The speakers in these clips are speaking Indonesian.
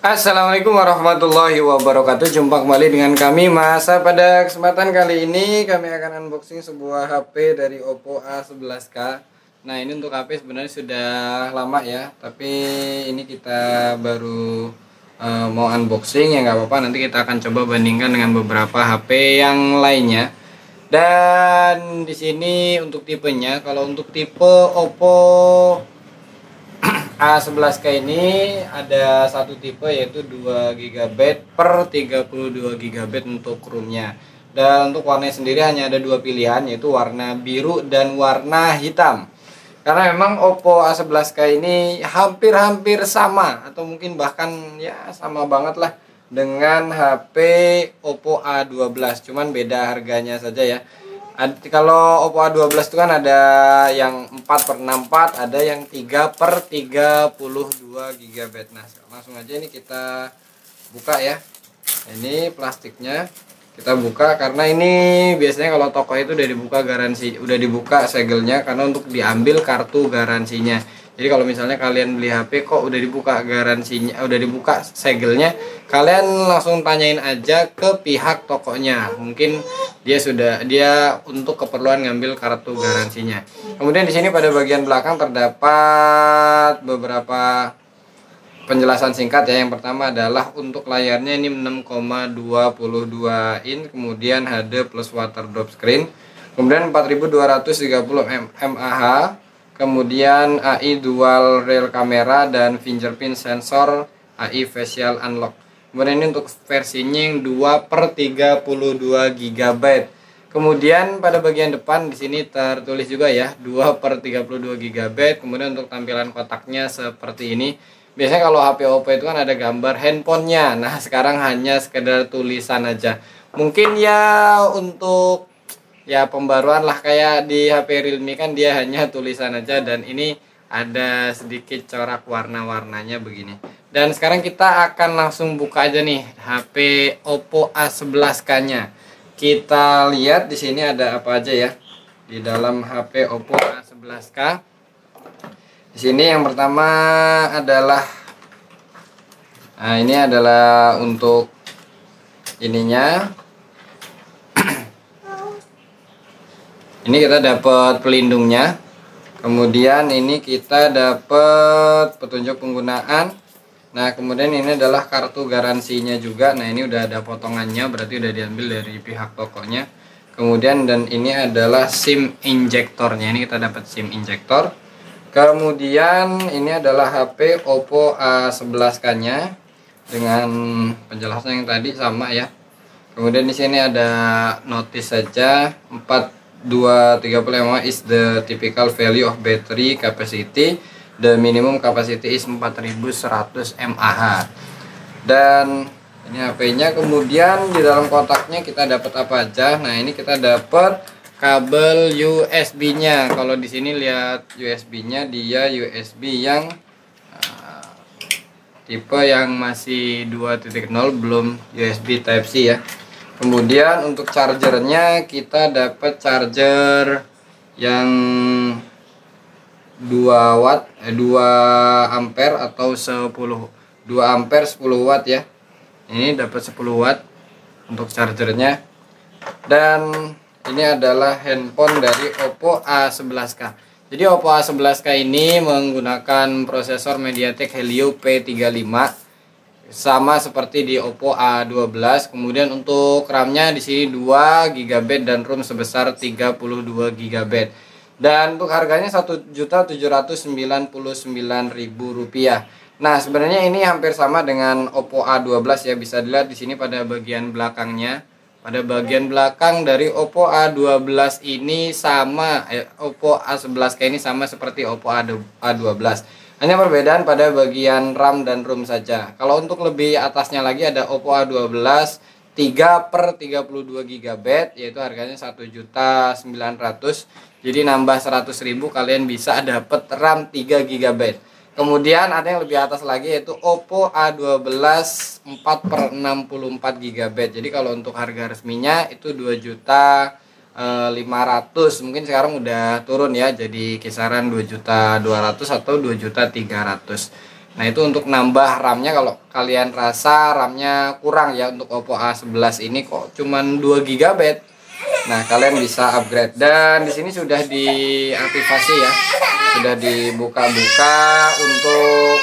Assalamualaikum warahmatullahi wabarakatuh. Jumpa kembali dengan kami Masa. Pada kesempatan kali ini kami akan unboxing sebuah HP dari Oppo A11K. Nah, ini untuk HP sebenarnya sudah lama ya, tapi ini kita baru mau unboxing ya, nggak apa-apa. Nanti kita akan coba bandingkan dengan beberapa HP yang lainnya. Dan di sini untuk tipenya, kalau untuk tipe Oppo A11K ini ada satu tipe yaitu 2 GB per 32 GB untuk ROM-nya. Dan untuk warnanya sendiri hanya ada dua pilihan, yaitu warna biru dan warna hitam. Karena memang Oppo A11K ini hampir-hampir sama, atau mungkin bahkan ya sama banget lah dengan HP Oppo A12, cuman beda harganya saja ya. Kalau Oppo A12 itu kan ada yang 4/64, ada yang 3/32 GB. Nah, langsung aja ini kita buka ya. Ini plastiknya kita buka, karena ini biasanya kalau toko itu udah dibuka garansi, udah dibuka segelnya, karena untuk diambil kartu garansinya. Jadi kalau misalnya kalian beli HP kok udah dibuka garansinya, udah dibuka segelnya, kalian langsung tanyain aja ke pihak tokonya. Mungkin dia untuk keperluan ngambil kartu garansinya. Kemudian di sini pada bagian belakang terdapat beberapa penjelasan singkat ya. Yang pertama adalah untuk layarnya ini 6,22 in, kemudian HD plus water drop screen, kemudian 4230 mAh, kemudian AI dual rear camera dan fingerprint sensor, AI facial unlock. Kemudian ini untuk versinya yang 2/32 GB. Kemudian pada bagian depan di sini tertulis juga ya 2/32 GB. Kemudian untuk tampilan kotaknya seperti ini. Biasanya kalau HP Oppo itu kan ada gambar handphonenya. Nah, sekarang hanya sekedar tulisan aja. Mungkin ya untuk ya pembaruan lah, kayak di HP Realme kan dia hanya tulisan aja, dan ini ada sedikit corak warna-warnanya begini. Dan sekarang kita akan langsung buka aja nih HP Oppo A11K-nya. Kita lihat di sini ada apa aja ya di dalam HP Oppo A11K. Di sini yang pertama adalah ini adalah untuk ininya. Ini kita dapat pelindungnya. Kemudian ini kita dapat petunjuk penggunaan. Nah, kemudian ini adalah kartu garansinya juga. Nah, ini udah ada potongannya, berarti udah diambil dari pihak tokonya. Kemudian dan ini adalah SIM injektornya. Ini kita dapat SIM injektor. Kemudian ini adalah HP Oppo A11K-nya dengan penjelasan yang tadi sama ya. Kemudian di sini ada notis saja 4230 mAh is the typical value of battery capacity. The minimum capacity is 4100 mAh. Dan ini HP-nya. Kemudian di dalam kotaknya kita dapat apa aja? Nah, ini kita dapat kabel USB-nya. Kalau di sini lihat USB-nya, dia USB yang tipe yang masih 2.0, belum USB Type C ya. Kemudian untuk chargernya kita dapat charger yang 2 watt 2 ampere atau 2 ampere 10 watt ya. Ini dapat 10 watt untuk chargernya. Dan ini adalah handphone dari Oppo A11K. Jadi Oppo A11K ini menggunakan prosesor MediaTek Helio P35. Sama seperti di Oppo A12. Kemudian untuk RAM-nya di sini 2 GB dan ROM sebesar 32 GB. Dan untuk harganya Rp1.799.000. Nah, sebenarnya ini hampir sama dengan Oppo A12 ya. Bisa dilihat di sini pada bagian belakangnya. Pada bagian belakang dari Oppo A12 ini sama Oppo A11K ini sama seperti Oppo A12. Hanya perbedaan pada bagian RAM dan ROM saja. Kalau untuk lebih atasnya lagi ada Oppo A12 3/32 GB, yaitu harganya 1.900.000. Jadi nambah 100.000 kalian bisa dapat RAM 3 GB. Kemudian ada yang lebih atas lagi yaitu Oppo A12 4/64 GB. Jadi kalau untuk harga resminya itu 2.500.000. Mungkin sekarang udah turun ya, jadi kisaran 2.200.000 atau 2.300.000. Nah itu untuk nambah RAM-nya, kalau kalian rasa RAM-nya kurang ya untuk Oppo A11 ini kok cuman 2 GB. Nah kalian bisa upgrade, dan di sini sudah diaktifasi ya, sudah dibuka-buka untuk,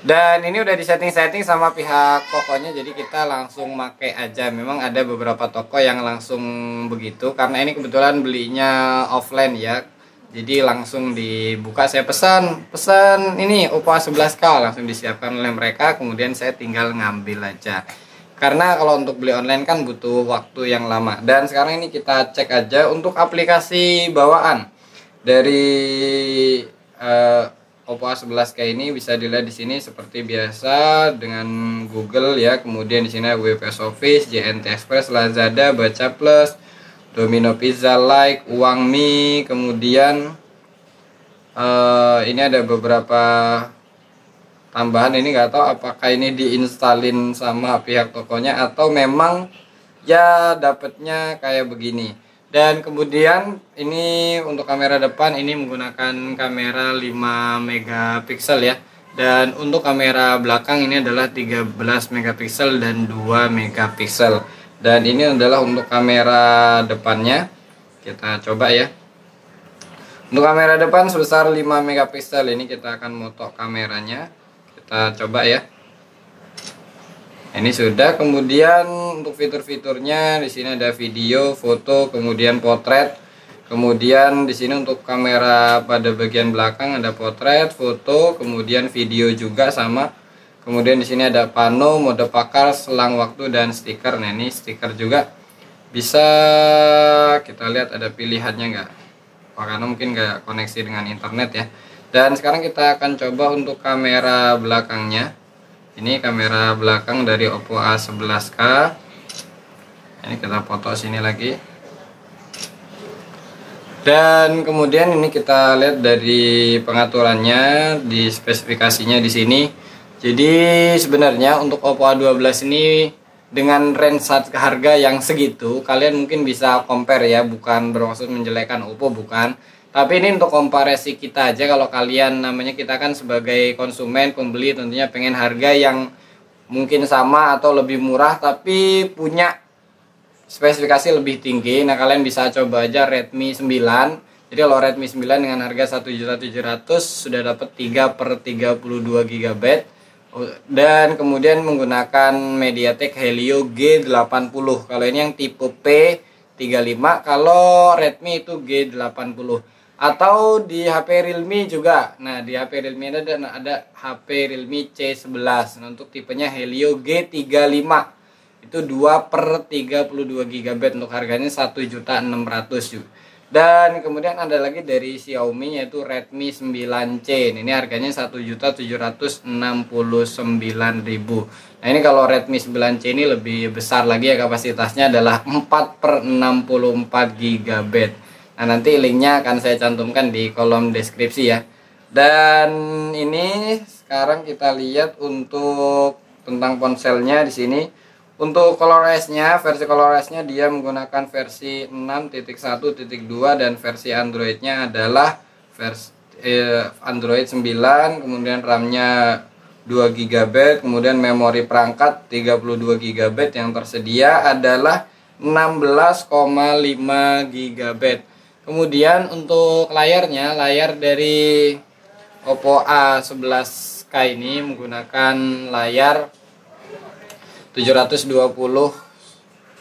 dan ini udah disetting-setting sama pihak tokonya, jadi kita langsung make aja. Memang ada beberapa toko yang langsung begitu, karena ini kebetulan belinya offline ya, jadi langsung dibuka. Saya pesan ini Oppo A11K, langsung disiapkan oleh mereka, kemudian saya tinggal ngambil aja. Karena kalau untuk beli online kan butuh waktu yang lama. Dan sekarang ini kita cek aja untuk aplikasi bawaan dari Oppo A11K ini. Bisa dilihat di sini seperti biasa dengan Google ya. Kemudian di sini ada WPS Office, JNT Express, Lazada, Baca Plus, Domino Pizza, Like, Uang Mi. Kemudian ini ada beberapa tambahan, ini nggak tahu apakah ini diinstalin sama pihak tokonya atau memang ya dapatnya kayak begini. Dan kemudian ini untuk kamera depan ini menggunakan kamera 5 megapiksel ya, dan untuk kamera belakang ini adalah 13 megapiksel dan 2 megapiksel. Dan ini adalah untuk kamera depannya, kita coba ya. Untuk kamera depan sebesar 5 megapiksel, ini kita akan moto kameranya. Kita coba ya. Ini sudah. Kemudian untuk fitur-fiturnya di sini ada video, foto, kemudian potret. Kemudian di sini untuk kamera pada bagian belakang ada potret, foto, kemudian video juga sama. Kemudian di sini ada pano, mode pakar, selang waktu, dan stiker. Nah ini stiker juga bisa kita lihat ada pilihannya nggak? Karena mungkin nggak koneksi dengan internet ya. Dan sekarang kita akan coba untuk kamera belakangnya. Ini kamera belakang dari Oppo A11K. Ini kita foto sini lagi. Dan kemudian ini kita lihat dari pengaturannya, di spesifikasinya di sini. Jadi sebenarnya untuk Oppo A12 ini dengan range harga yang segitu, kalian mungkin bisa compare ya, bukan bermaksud menjelekkan Oppo, bukan. Tapi ini untuk komparasi kita aja. Kalau kalian namanya, kita kan sebagai konsumen, pembeli, tentunya pengen harga yang mungkin sama atau lebih murah tapi punya spesifikasi lebih tinggi. Nah kalian bisa coba aja Redmi 9. Jadi kalau Redmi 9 dengan harga 1.700.000 sudah dapat 3/32 GB. Dan kemudian menggunakan MediaTek Helio G80. Kalau ini yang tipe P35, kalau Redmi itu G80. Atau di HP Realme juga. Nah di HP Realme ada HP Realme C11. Nah, untuk tipenya Helio G35 itu 2/32 GB, untuk harganya 1.600.000. Dan kemudian ada lagi dari Xiaomi, yaitu Redmi 9C. Ini harganya 1.769.000. Nah ini kalau Redmi 9C ini lebih besar lagi ya, kapasitasnya adalah 4/64 GB. Nah nanti linknya akan saya cantumkan di kolom deskripsi ya. Dan ini sekarang kita lihat untuk tentang ponselnya di sini. Untuk ColorOS-nya, versi ColorOS-nya dia menggunakan versi 6.1.2 dan versi Android-nya adalah versi Android 9, kemudian RAM-nya 2 GB, kemudian memori perangkat 32 GB, yang tersedia adalah 16,5 GB. Kemudian untuk layarnya, layar dari Oppo A11K ini menggunakan layar 720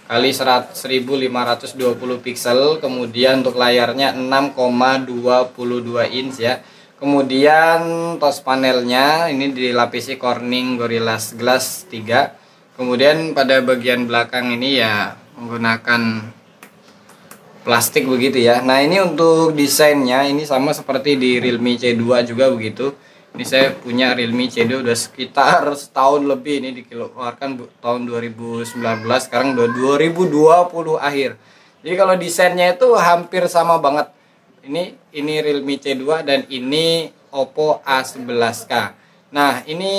kali 1520 pixel. Kemudian untuk layarnya 6,22 inch ya. Kemudian touch panelnya ini dilapisi Corning Gorilla Glass 3. Kemudian pada bagian belakang ini ya menggunakan plastik begitu ya. Nah ini untuk desainnya ini sama seperti di Realme C2 juga begitu. Ini saya punya Realme C2 udah sekitar setahun lebih, ini dikeluarkan tahun 2019, sekarang udah 2020 akhir. Jadi kalau desainnya itu hampir sama banget. Ini Realme C2 dan ini Oppo A11K. Nah ini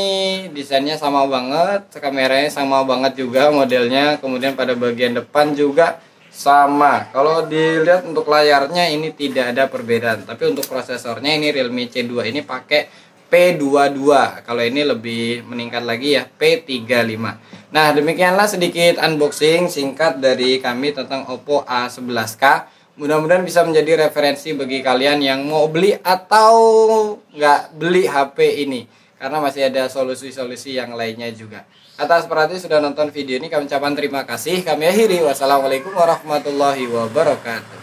desainnya sama banget, kameranya sama banget juga modelnya. Kemudian pada bagian depan juga sama. Kalau dilihat untuk layarnya ini tidak ada perbedaan, tapi untuk prosesornya ini Realme C2 ini pakai P22. Kalau ini lebih meningkat lagi ya, P35. Nah, demikianlah sedikit unboxing singkat dari kami tentang Oppo A11K. Mudah-mudahan bisa menjadi referensi bagi kalian yang mau beli atau nggak beli HP ini, karena masih ada solusi-solusi yang lainnya juga. Atas perhatian sudah nonton video ini, kami ucapkan terima kasih. Kami akhiri. Wassalamualaikum warahmatullahi wabarakatuh.